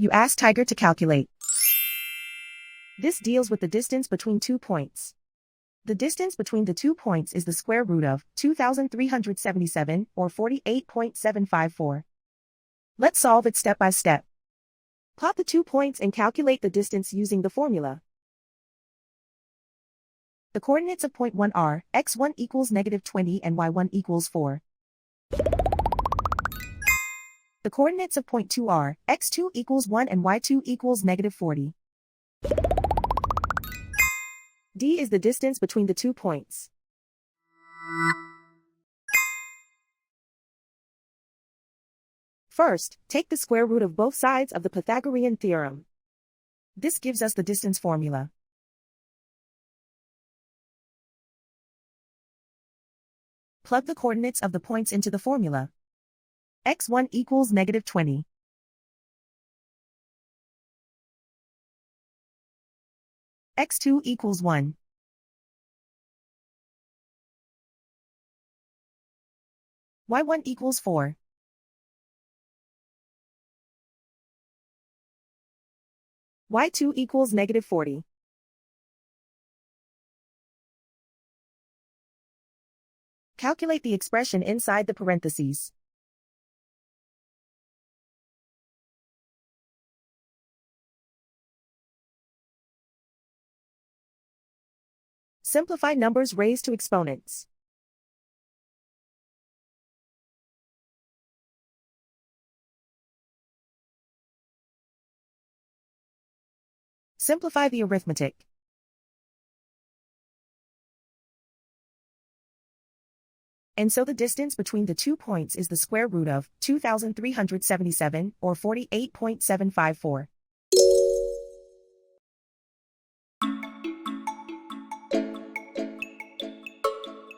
You ask Tiger to calculate. This deals with the distance between 2 points. The distance between the 2 points is the square root of 2,377, or 48.754. Let's solve it step by step. Plot the 2 points and calculate the distance using the formula. The coordinates of point 1 are x1 equals -20 and y1 equals 4. The coordinates of point 2 are x2 equals 1 and y2 equals -40. D is the distance between the 2 points. First, take the square root of both sides of the Pythagorean theorem. This gives us the distance formula. Plug the coordinates of the points into the formula. x1 equals -20. x2 equals 1. y1 equals 4. y2 equals -40. Calculate the expression inside the parentheses. Simplify numbers raised to exponents. Simplify the arithmetic. And so the distance between the 2 points is the square root of 2,377, or 48.754.